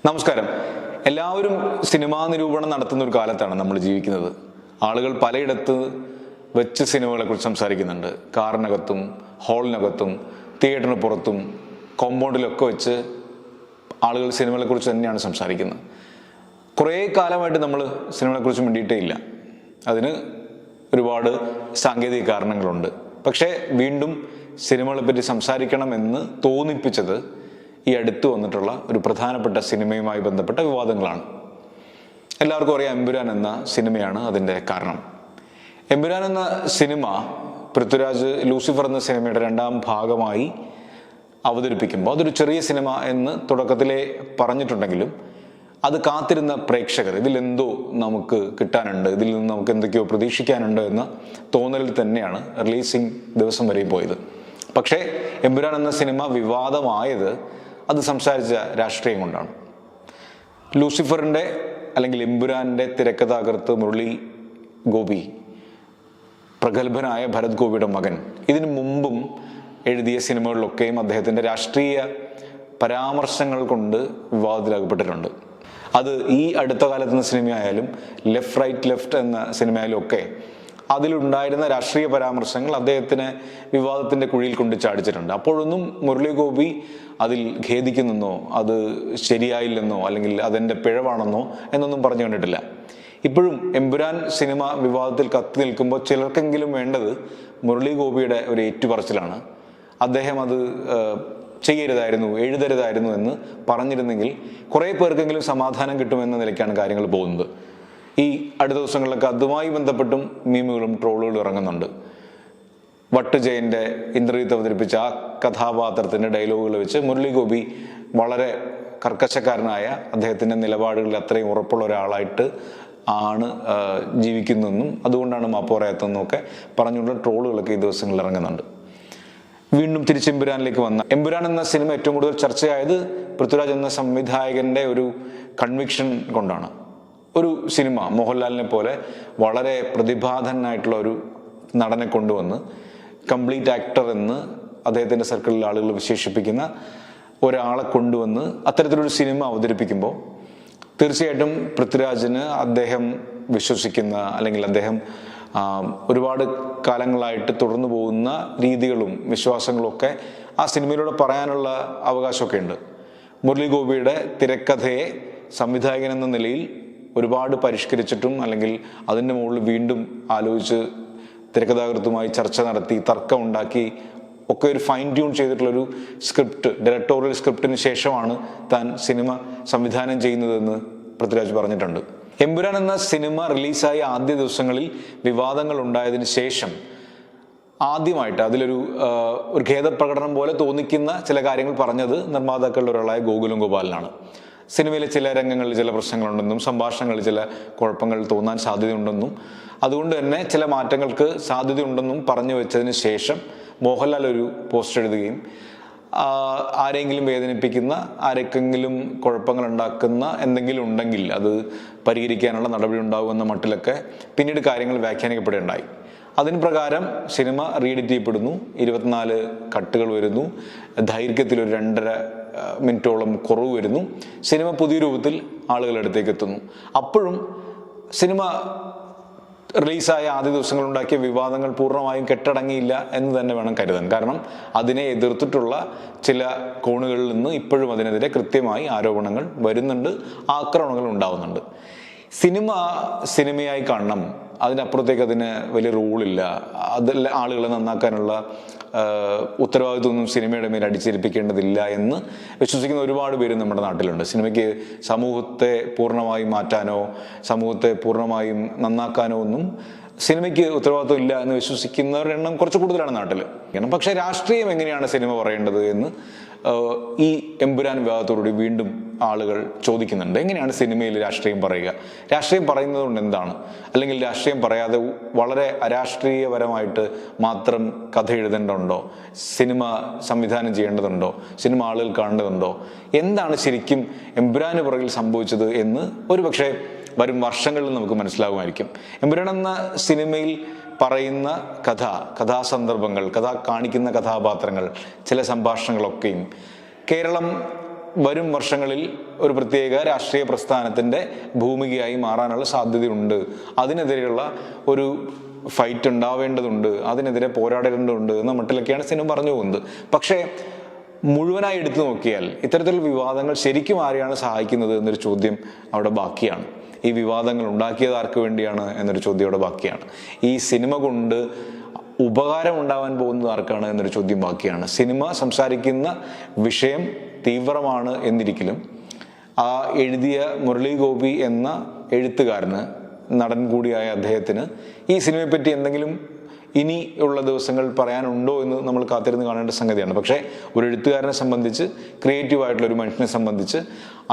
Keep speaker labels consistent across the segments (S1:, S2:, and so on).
S1: നമസ്കാരം. എല്ലാവരും സിനിമാ നിരൂപണം നടത്തുന്ന ഒരു കാലത്താണ് നമ്മൾ ജീവിക്കുന്നത്. ആളുകൾ പലയിടത്ത് വെച്ച് സിനിമകളെ കുറിച്ച് സംസാരിക്കുന്നുണ്ട്. കാറിനകത്തും ഹാളിനകത്തും തിയേറ്ററിന് പുറത്തും കോമ്പൗണ്ടിലൊക്കെ വെച്ച് ആളുകൾ സിനിമകളെ കുറിച്ച് തന്നെയാണ് സംസാരിക്കുന്നത്. കുറേ കാലമായിട്ട് നമ്മൾ സിനിമകളെ കുറിച്ച് മിണ്ടിയിട്ടേ ഇല്ല. അതിന് ഒരുപാട് സാങ്കേതിക കാരണങ്ങളുണ്ട്. പക്ഷേ വീണ്ടും സിനിമകളെ പറ്റി സംസാരിക്കണമെന്ന് തോന്നിപ്പിച്ചത് ഈ അടുത്ത് വന്നിട്ടുള്ള ഒരു പ്രധാനപ്പെട്ട സിനിമയുമായി ബന്ധപ്പെട്ട വിവാദങ്ങളാണ്. എല്ലാവർക്കും അറിയാം, എമ്പുരാൻ എന്ന സിനിമയാണ് അതിൻ്റെ കാരണം. എമ്പുരാൻ എന്ന സിനിമ പൃഥ്വിരാജ് ലൂസിഫർ എന്ന സിനിമയുടെ രണ്ടാം ഭാഗമായി അവതരിപ്പിക്കുമ്പോൾ അതൊരു ചെറിയ സിനിമ എന്ന് തുടക്കത്തിലേ പറഞ്ഞിട്ടുണ്ടെങ്കിലും അത് കാത്തിരുന്ന പ്രേക്ഷകർ ഇതിലെന്തോ നമുക്ക് കിട്ടാനുണ്ട്, ഇതിൽ നിന്ന് നമുക്ക് എന്തൊക്കെയോ പ്രതീക്ഷിക്കാനുണ്ട് എന്ന തോന്നലിൽ തന്നെയാണ് റിലീസിങ് ദിവസം വരെ പോയത്. പക്ഷേ എമ്പുരാൻ എന്ന സിനിമ വിവാദമായത് അത് സംസാരിച്ച രാഷ്ട്രീയം കൊണ്ടാണ്. ലൂസിഫറിൻ്റെ അല്ലെങ്കിൽ എമ്പുരാൻ്റെ തിരക്കഥാകൃത്ത് മുരളി ഗോപി, പ്രഗത്ഭനായ ഭരത് ഗോപിയുടെ മകൻ, ഇതിനു മുമ്പും എഴുതിയ സിനിമകളിലൊക്കെയും അദ്ദേഹത്തിൻ്റെ രാഷ്ട്രീയ പരാമർശങ്ങൾ കൊണ്ട് വിവാദത്തിലകപ്പെട്ടിട്ടുണ്ട്. അത് ഈ അടുത്ത കാലത്തുന്ന സിനിമയായാലും ലെഫ്റ്റ് റൈറ്റ് ലെഫ്റ്റ് എന്ന സിനിമയായാലും ഒക്കെ അതിലുണ്ടായിരുന്ന രാഷ്ട്രീയ പരാമർശങ്ങൾ അദ്ദേഹത്തിന് വിവാദത്തിൻ്റെ കുഴിയിൽ കൊണ്ട് ചാടിച്ചിട്ടുണ്ട്. അപ്പോഴൊന്നും മുരളി ഗോപി അതിൽ ഖേദിക്കുന്നെന്നോ അത് ശരിയായില്ലെന്നോ അല്ലെങ്കിൽ അതെൻ്റെ പിഴവാണെന്നോ എന്നൊന്നും പറഞ്ഞു കണ്ടിട്ടില്ല. ഇപ്പോഴും എമ്പുരാൻ സിനിമ വിവാദത്തിൽ കത്തി നിൽക്കുമ്പോൾ ചിലർക്കെങ്കിലും വേണ്ടത് മുരളി ഗോപിയുടെ ഒരു ഏറ്റുപറച്ചിലാണ്. അദ്ദേഹം അത് ചെയ്യരുതായിരുന്നു, എഴുതരുതായിരുന്നു എന്ന് പറഞ്ഞിരുന്നെങ്കിൽ കുറേ പേർക്കെങ്കിലും സമാധാനം കിട്ടുമെന്ന നിലയ്ക്കാണ് കാര്യങ്ങൾ പോകുന്നത്. ഈ അടുത്ത ദിവസങ്ങളിലൊക്കെ അതുമായി ബന്ധപ്പെട്ടും മീമുകളും ട്രോളുകളും ഇറങ്ങുന്നുണ്ട്. വട്ട് ജയന്റെ ഇന്ദ്രജിത്ത് അവതരിപ്പിച്ച ആ കഥാപാത്രത്തിന്റെ ഡയലോഗുകൾ വെച്ച് മുരളി ഗോപി വളരെ കർക്കശക്കാരനായ അദ്ദേഹത്തിന്റെ നിലപാടുകളിൽ അത്രയും ഉറപ്പുള്ള ഒരാളായിട്ട് ആണ് ജീവിക്കുന്നതെന്നും അതുകൊണ്ടാണ് മാപ്പ് പറയാത്തതെന്നും ഒക്കെ പറഞ്ഞുള്ള ട്രോളുകളൊക്കെ ഈ ദിവസങ്ങളിൽ ഇറങ്ങുന്നുണ്ട്. വീണ്ടും തിരിച്ച് എമ്പുരാനിലേക്ക് വന്ന എമ്പുരാൻ എന്ന സിനിമ ഏറ്റവും കൂടുതൽ ചർച്ചയായത് പൃഥ്വിരാജ് എന്ന സംവിധായകന്റെ ഒരു കൺവിക്ഷൻ കൊണ്ടാണ്. ഒരു സിനിമ മോഹൻലാലിനെ പോലെ വളരെ പ്രതിഭാധനായിട്ടുള്ള ഒരു നടനെ കൊണ്ടുവന്ന് കംപ്ലീറ്റ് ആക്ടർ എന്ന് അദ്ദേഹത്തിൻ്റെ സർക്കിളിൽ ആളുകൾ വിശേഷിപ്പിക്കുന്ന ഒരാളെ കൊണ്ടുവന്ന് അത്തരത്തിലൊരു സിനിമ അവതരിപ്പിക്കുമ്പോൾ തീർച്ചയായിട്ടും പൃഥ്വിരാജിന് അദ്ദേഹം വിശ്വസിക്കുന്ന അല്ലെങ്കിൽ അദ്ദേഹം ഒരുപാട് കാലങ്ങളായിട്ട് തുടർന്നു പോകുന്ന രീതികളും വിശ്വാസങ്ങളും ഒക്കെ ആ സിനിമയിലൂടെ പറയാനുള്ള അവകാശമൊക്കെ ഉണ്ട്. മുരളി ഗോപിയുടെ തിരക്കഥയെ സംവിധായകൻ എന്ന നിലയിൽ ഒരുപാട് പരിഷ്കരിച്ചിട്ടും അല്ലെങ്കിൽ അതിൻ്റെ മുകളിൽ വീണ്ടും ആലോചിച്ച് തിരക്കഥാകൃത്തുമായി ചർച്ച നടത്തി തർക്കം ഉണ്ടാക്കി ഒക്കെ ഒരു ഫൈൻ ട്യൂൺ ചെയ്തിട്ടുള്ളൊരു സ്ക്രിപ്റ്റ്, ഡയറക്ടോറിയൽ സ്ക്രിപ്റ്റിന് ശേഷമാണ് താൻ സിനിമ സംവിധാനം ചെയ്യുന്നതെന്ന് പൃഥ്വിരാജ് പറഞ്ഞിട്ടുണ്ട്. എമ്പുരാൻ എന്ന സിനിമ റിലീസായ ആദ്യ ദിവസങ്ങളിൽ വിവാദങ്ങൾ ഉണ്ടായതിനു ശേഷം ആദ്യമായിട്ട് അതിലൊരു ഖേദപ്രകടനം പോലെ തോന്നിക്കുന്ന ചില കാര്യങ്ങൾ പറഞ്ഞത് നിർമ്മാതാക്കളുടെ ഒരാളായ ഗോകുലം ഗോപാലനാണ്. സിനിമയിലെ ചില രംഗങ്ങളിൽ ചില പ്രശ്നങ്ങളുണ്ടെന്നും സംഭാഷണങ്ങളിൽ ചില കുഴപ്പങ്ങൾ തോന്നാൻ സാധ്യതയുണ്ടെന്നും അതുകൊണ്ട് തന്നെ ചില മാറ്റങ്ങൾക്ക് സാധ്യതയുണ്ടെന്നും പറഞ്ഞു വെച്ചതിന് ശേഷം മോഹൻലാൽ ഒരു പോസ്റ്റ് എഴുതുകയും ആരെങ്കിലും വേദനിപ്പിക്കുന്ന, ആരെക്കെങ്കിലും കുഴപ്പങ്ങൾ ഉണ്ടാക്കുന്ന എന്തെങ്കിലും ഉണ്ടെങ്കിൽ അത് പരിഹരിക്കാനുള്ള നടപടി ഉണ്ടാകുമെന്ന മട്ടിലൊക്കെ പിന്നീട് കാര്യങ്ങൾ വ്യാഖ്യാനിക്കപ്പെടുകയുണ്ടായി. അതിന് പ്രകാരം സിനിമ റീഎഡിറ്റ് ചെയ്യപ്പെടുന്നു, 24 കട്ടുകൾ വരുന്നു, ദൈർഘ്യത്തിൽ ഒരു 2.5 മിനിറ്റോളം കുറവ് വരുന്നു, സിനിമ പുതിയ രൂപത്തിൽ ആളുകളുടെ അടുത്തേക്ക് എത്തുന്നു. അപ്പോഴും സിനിമ റിലീസായ ആദ്യ ദിവസങ്ങൾ ഉണ്ടാക്കിയ വിവാദങ്ങൾ പൂർണ്ണമായും കെട്ടടങ്ങിയില്ല എന്ന് തന്നെ വേണം കരുതാൻ. കാരണം അതിനെ എതിർത്തിട്ടുള്ള ചില കോണുകളിൽ നിന്ന് ഇപ്പോഴും അതിനെതിരെ കൃത്യമായി ആരോപണങ്ങൾ വരുന്നുണ്ട്, ആക്രമണങ്ങൾ ഉണ്ടാവുന്നുണ്ട്. സിനിമയായി കാണണം, അതിനപ്പുറത്തേക്ക് അതിന് വലിയ റൂളില്ല, അതിൽ ആളുകളെ നന്നാക്കാനുള്ള ഉത്തരവാദിത്വമൊന്നും സിനിമയുടെ മേൽ അടിച്ചേൽപ്പിക്കേണ്ടതില്ല എന്ന് വിശ്വസിക്കുന്ന ഒരുപാട് പേര് നമ്മുടെ നാട്ടിലുണ്ട്. സിനിമയ്ക്ക് സമൂഹത്തെ പൂർണ്ണമായും മാറ്റാനോ സമൂഹത്തെ പൂർണ്ണമായും നന്നാക്കാനോ ഒന്നും സിനിമയ്ക്ക് ഉത്തരവാദിത്വം ഇല്ല എന്ന് വിശ്വസിക്കുന്നവരുടെ എണ്ണം കുറച്ച് കൂടുതലാണ് നാട്ടിൽ. പക്ഷേ രാഷ്ട്രീയം എങ്ങനെയാണ് സിനിമ പറയേണ്ടത് എന്ന് ഈ എമ്പുരാൻ വിവാദത്തോടുകൂടി വീണ്ടും ആളുകൾ ചോദിക്കുന്നുണ്ട്. എങ്ങനെയാണ് സിനിമയിൽ രാഷ്ട്രീയം പറയുക? രാഷ്ട്രീയം പറയുന്നത് കൊണ്ട് എന്താണ്? അല്ലെങ്കിൽ രാഷ്ട്രീയം പറയാതെ വളരെ അരാഷ്ട്രീയപരമായിട്ട് മാത്രം കഥ എഴുതേണ്ടതുണ്ടോ? സിനിമ സംവിധാനം ചെയ്യേണ്ടതുണ്ടോ? സിനിമ ആളുകൾ കാണേണ്ടതുണ്ടോ? എന്താണ് ശരിക്കും എമ്പുരാന് പുറകിൽ സംഭവിച്ചത് എന്ന് ഒരുപക്ഷെ വരും വർഷങ്ങളിൽ നമുക്ക് മനസ്സിലാകുമായിരിക്കും. എമ്പുരാൻ എന്ന സിനിമയിൽ പറയുന്ന കഥാസന്ദർഭങ്ങൾ, കാണിക്കുന്ന കഥാപാത്രങ്ങൾ, ചില സംഭാഷണങ്ങളൊക്കെയും കേരളം വരും വർഷങ്ങളിൽ ഒരു പ്രത്യേക രാഷ്ട്രീയ പ്രസ്ഥാനത്തിൻ്റെ ഭൂമികയായി മാറാനുള്ള സാധ്യതയുണ്ട്. അതിനെതിരെയുള്ള ഒരു ഫൈറ്റ് ഉണ്ടാവേണ്ടതുണ്ട്, അതിനെതിരെ പോരാടേണ്ടതുണ്ട് എന്ന മട്ടിലൊക്കെയാണ് സിനിമ പറഞ്ഞു പോകുന്നത്. പക്ഷേ മുഴുവനായി എടുത്തു നോക്കിയാൽ ഇത്തരത്തിലുള്ള വിവാദങ്ങൾ ശരിക്കും ആരെയാണ് സഹായിക്കുന്നത് എന്നൊരു ചോദ്യം അവിടെ ബാക്കിയാണ്. ഈ വിവാദങ്ങൾ ഉണ്ടാക്കിയത് ആർക്ക് വേണ്ടിയാണ് എന്നൊരു ചോദ്യം അവിടെ ബാക്കിയാണ്. ഈ സിനിമ കൊണ്ട് ഉപകാരം ഉണ്ടാവാൻ പോകുന്നത് ആർക്കാണ് എന്നൊരു ചോദ്യം ബാക്കിയാണ്. സിനിമ സംസാരിക്കുന്ന വിഷയം തീവ്രമാണ് എന്നിരിക്കലും ആ എഴുതിയ മുരളി ഗോപി എന്ന എഴുത്തുകാരന്, നടൻ കൂടിയായ അദ്ദേഹത്തിന് ഈ സിനിമയെപ്പറ്റി എന്തെങ്കിലും ഇനി ഉള്ള ദിവസങ്ങൾ പറയാനുണ്ടോ എന്ന് നമ്മൾ കാത്തിരുന്ന് കാണേണ്ട സംഗതിയാണ്. പക്ഷേ ഒരു എഴുത്തുകാരനെ സംബന്ധിച്ച്, ക്രിയേറ്റീവായിട്ടുള്ള ഒരു മനുഷ്യനെ സംബന്ധിച്ച്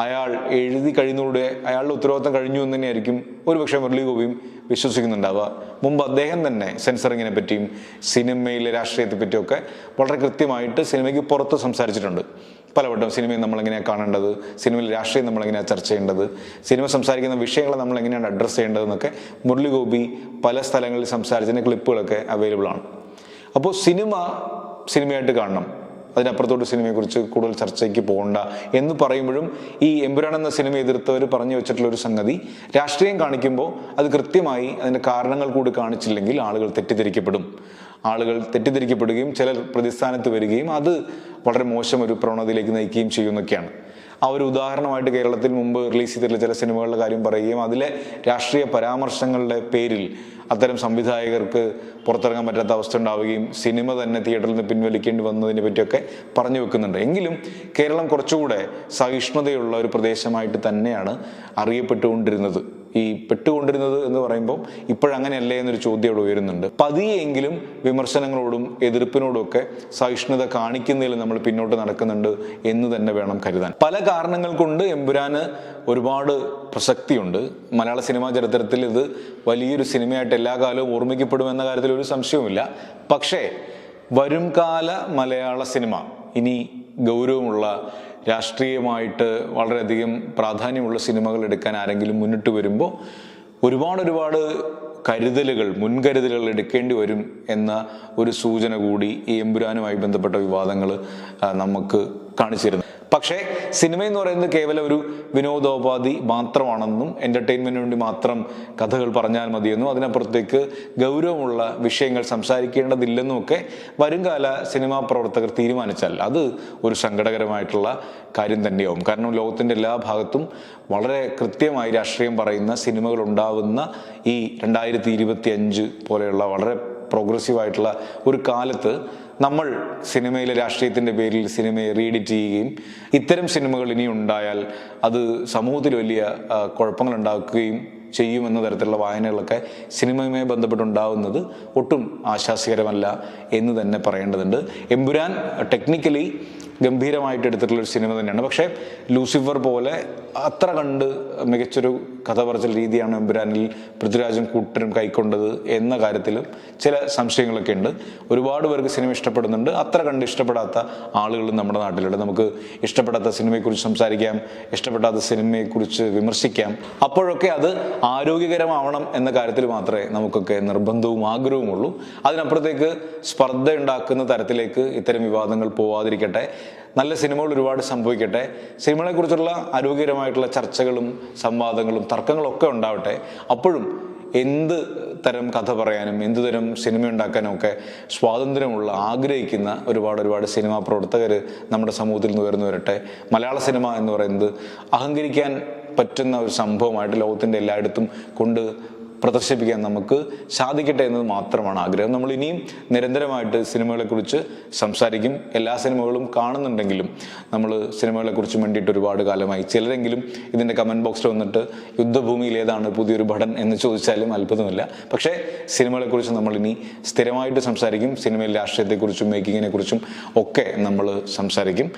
S1: അയാൾ എഴുതി കഴിയുന്നതോടെ അയാളുടെ ഉത്തരവാദിത്തം കഴിഞ്ഞു എന്ന് തന്നെയായിരിക്കും ഒരുപക്ഷെ മുരളി ഗോപിയും വിശ്വസിക്കുന്നുണ്ടാവുക. മുമ്പ് അദ്ദേഹം തന്നെ സെൻസറിങ്ങിനെ പറ്റിയും സിനിമയിലെ രാഷ്ട്രീയത്തെ പറ്റിയൊക്കെ വളരെ കൃത്യമായിട്ട് സിനിമയ്ക്ക് പുറത്ത് സംസാരിച്ചിട്ടുണ്ട്. പലവട്ടം സിനിമയെ നമ്മളെങ്ങനെയാണ് കാണേണ്ടത്, സിനിമയിൽ രാഷ്ട്രീയം നമ്മളെങ്ങനെയാണ് ചർച്ച ചെയ്യേണ്ടത്, സിനിമ സംസാരിക്കുന്ന വിഷയങ്ങളെ നമ്മളെങ്ങനെയാണ് അഡ്രസ്സ് ചെയ്യേണ്ടതെന്നൊക്കെ മുരളി ഗോപി പല സ്ഥലങ്ങളിൽ സംസാരിച്ചതിൻ്റെ ക്ലിപ്പുകളൊക്കെ അവൈലബിൾ ആണ്. അപ്പോൾ സിനിമയായിട്ട് കാണണം, അതിനപ്പുറത്തോട്ട് സിനിമയെക്കുറിച്ച് കൂടുതൽ ചർച്ചയ്ക്ക് പോകണ്ട എന്ന് പറയുമ്പോഴും ഈ എമ്പുരാൻ എന്ന സിനിമ എതിർത്തവർ പറഞ്ഞു വെച്ചിട്ടുള്ള ഒരു സംഗതി, രാഷ്ട്രീയം കാണിക്കുമ്പോൾ അത് കൃത്യമായി അതിൻ്റെ കാരണങ്ങൾ കൂടി കാണിച്ചില്ലെങ്കിൽ ആളുകൾ തെറ്റിദ്ധരിക്കപ്പെടുകയും ചിലർ പ്രതിസ്ഥാനത്ത് വരികയും അത് വളരെ മോശം ഒരു പ്രവണതയിലേക്ക് നയിക്കുകയും ചെയ്യുന്നൊക്കെയാണ്. ആ ഒരു ഉദാഹരണമായിട്ട് കേരളത്തിൽ മുമ്പ് റിലീസ് ചെയ്തിട്ടുള്ള ചില സിനിമകളുടെ കാര്യം പറയുകയും അതിലെ രാഷ്ട്രീയ പരാമർശങ്ങളുടെ പേരിൽ അത്തരം സംവിധായകർക്ക് പുറത്തിറങ്ങാൻ പറ്റാത്ത അവസ്ഥ ഉണ്ടാവുകയും സിനിമ തന്നെ തിയേറ്ററിൽ നിന്ന് പിൻവലിക്കേണ്ടി വന്നതിനെ പറ്റിയൊക്കെ പറഞ്ഞു വെക്കുന്നുണ്ട്. എങ്കിലും കേരളം കുറച്ചുകൂടെ സഹിഷ്ണുതയുള്ള ഒരു പ്രദേശമായിട്ട് തന്നെയാണ് അറിയപ്പെട്ടുകൊണ്ടിരുന്നത്. പെട്ടുകൊണ്ടിരുന്നത് എന്ന് പറയുമ്പോൾ ഇപ്പോഴങ്ങനെയല്ലേ എന്നൊരു ചോദ്യം അവിടെ ഉയരുന്നുണ്ട്. പതിയെങ്കിലും വിമർശനങ്ങളോടും എതിർപ്പിനോടും ഒക്കെ സഹിഷ്ണുത കാണിക്കുന്നതിൽ നമ്മൾ പിന്നോട്ട് നടക്കുന്നുണ്ട് എന്ന് തന്നെ വേണം കരുതാൻ. പല കാരണങ്ങൾ കൊണ്ട് എമ്പുരാന് ഒരുപാട് പ്രസക്തിയുണ്ട്. മലയാള സിനിമാ ചരിത്രത്തിൽ ഇത് വലിയൊരു സിനിമയായിട്ട് എല്ലാ കാലവും ഓർമ്മിക്കപ്പെടുമെന്ന കാര്യത്തിൽ ഒരു സംശയവുമില്ല. പക്ഷേ വരും കാല മലയാള സിനിമ ഇനി ഗൗരവമുള്ള, രാഷ്ട്രീയമായിട്ട് വളരെയധികം പ്രാധാന്യമുള്ള സിനിമകൾ എടുക്കാൻ ആരെങ്കിലും മുന്നിട്ട് വരുമ്പോൾ ഒരുപാട് മുൻകരുതലുകൾ എടുക്കേണ്ടി വരും എന്ന ഒരു സൂചന കൂടി ഈ എമ്പുരാനുമായി ബന്ധപ്പെട്ട വിവാദങ്ങൾ നമുക്ക് കാണിച്ചിരുന്നു. പക്ഷേ സിനിമ എന്ന് പറയുന്നത് കേവലം ഒരു വിനോദോപാധി മാത്രമാണെന്നും എൻ്റർടൈൻമെൻറ്റിന് വേണ്ടി മാത്രം കഥകൾ പറഞ്ഞാൽ മതിയെന്നും അതിനപ്പുറത്തേക്ക് ഗൗരവമുള്ള വിഷയങ്ങൾ സംസാരിക്കേണ്ടതില്ലെന്നും ഒക്കെ വരുംകാല സിനിമാ പ്രവർത്തകർ തീരുമാനിച്ചാൽ അത് ഒരു സങ്കടകരമായിട്ടുള്ള കാര്യം തന്നെയാവും. കാരണം ലോകത്തിൻ്റെ എല്ലാ ഭാഗത്തും വളരെ കൃത്യമായി രാഷ്ട്രീയം പറയുന്ന സിനിമകൾ ഉണ്ടാവുന്ന ഈ 2025 പോലെയുള്ള വളരെ പ്രോഗ്രസീവായിട്ടുള്ള ഒരു കാലത്ത് നമ്മൾ സിനിമയിലെ രാഷ്ട്രീയത്തിൻ്റെ പേരിൽ സിനിമയെ റീഡിറ്റ് ചെയ്യുകയും ഇത്തരം സിനിമകൾ ഇനി ഉണ്ടായാൽ അത് സമൂഹത്തിൽ വലിയ കുഴപ്പങ്ങൾ ഉണ്ടാക്കുകയും ചെയ്യുമെന്ന തരത്തിലുള്ള വായനകളൊക്കെ സിനിമയുമായി ബന്ധപ്പെട്ടുണ്ടാവുന്നത് ഒട്ടും ആശാസ്യകരമല്ല എന്ന് തന്നെ പറയേണ്ടതുണ്ട്. എമ്പുരാൻ ടെക്നിക്കലി ഗംഭീരമായിട്ട് എടുത്തിട്ടുള്ളൊരു സിനിമ തന്നെയാണ്. പക്ഷേ ലൂസിഫർ പോലെ അത്ര കണ്ട് മികച്ചൊരു കഥ പറച്ചിൽ രീതിയാണ് എമ്പുരാനിൽ പൃഥ്വിരാജും കൂട്ടരും കൈക്കൊണ്ടത് എന്ന കാര്യത്തിലും ചില സംശയങ്ങളൊക്കെ ഉണ്ട്. ഒരുപാട് പേർക്ക് സിനിമ ഇഷ്ടപ്പെടുന്നുണ്ട്, അത്ര കണ്ട് ഇഷ്ടപ്പെടാത്ത ആളുകളും നമ്മുടെ നാട്ടിലുണ്ട്. നമുക്ക് ഇഷ്ടപ്പെടാത്ത സിനിമയെക്കുറിച്ച് സംസാരിക്കാം, ഇഷ്ടപ്പെടാത്ത സിനിമയെക്കുറിച്ച് വിമർശിക്കാം. അപ്പോഴൊക്കെ അത് ആരോഗ്യകരമാവണം എന്ന കാര്യത്തിൽ മാത്രമേ നമുക്കൊക്കെ നിർബന്ധവും ആഗ്രഹവുമുള്ളൂ. അതിനപ്പുറത്തേക്ക് സ്പർദ്ധ ഉണ്ടാക്കുന്ന തരത്തിലേക്ക് ഇത്തരം വിവാദങ്ങൾ പോവാതിരിക്കട്ടെ, നല്ല സിനിമകൾ ഒരുപാട് സംഭവിക്കട്ടെ, സിനിമകളെക്കുറിച്ചുള്ള ആരോഗ്യകരമായിട്ടുള്ള ചർച്ചകളും സംവാദങ്ങളും തർക്കങ്ങളും ഒക്കെ ഉണ്ടാവട്ടെ. അപ്പോഴും എന്ത് തരം കഥ പറയാനും എന്ത് തരം സിനിമ ഉണ്ടാക്കാനും ഒക്കെ സ്വാതന്ത്ര്യമുള്ള, ആഗ്രഹിക്കുന്ന ഒരുപാട് സിനിമാ പ്രവർത്തകർ നമ്മുടെ സമൂഹത്തിൽ നിന്ന് ഉയർന്നു വരട്ടെ. മലയാള സിനിമ എന്ന് പറയുന്നത് അഹങ്കരിക്കാൻ പറ്റുന്ന ഒരു സംഭവമായിട്ട് ലോകത്തിൻ്റെ എല്ലായിടത്തും കൊണ്ട് പ്രദർശിപ്പിക്കാൻ നമുക്ക് സാധിക്കട്ടെ എന്നത് മാത്രമാണ് ആഗ്രഹം. നമ്മൾ ഇനിയും നിരന്തരമായിട്ട് സിനിമകളെക്കുറിച്ച് സംസാരിക്കും. എല്ലാ സിനിമകളും കാണുന്നുണ്ടെങ്കിലും നമ്മൾ സിനിമകളെക്കുറിച്ച് വേണ്ടിയിട്ട് ഒരുപാട് കാലമായി. ചിലരെങ്കിലും ഇതിൻ്റെ കമൻറ്റ് ബോക്സിൽ വന്നിട്ട് യുദ്ധഭൂമിയിൽ ഏതാണ് പുതിയൊരു ഭടൻ എന്ന് ചോദിച്ചാലും അത്ഭുതമില്ല. പക്ഷേ സിനിമകളെക്കുറിച്ച് നമ്മൾ ഇനി സ്ഥിരമായിട്ട് സംസാരിക്കും. സിനിമയിൽ രാഷ്ട്രീയത്തെക്കുറിച്ചും മേക്കിങ്ങിനെ കുറിച്ചും ഒക്കെ നമ്മൾ സംസാരിക്കും.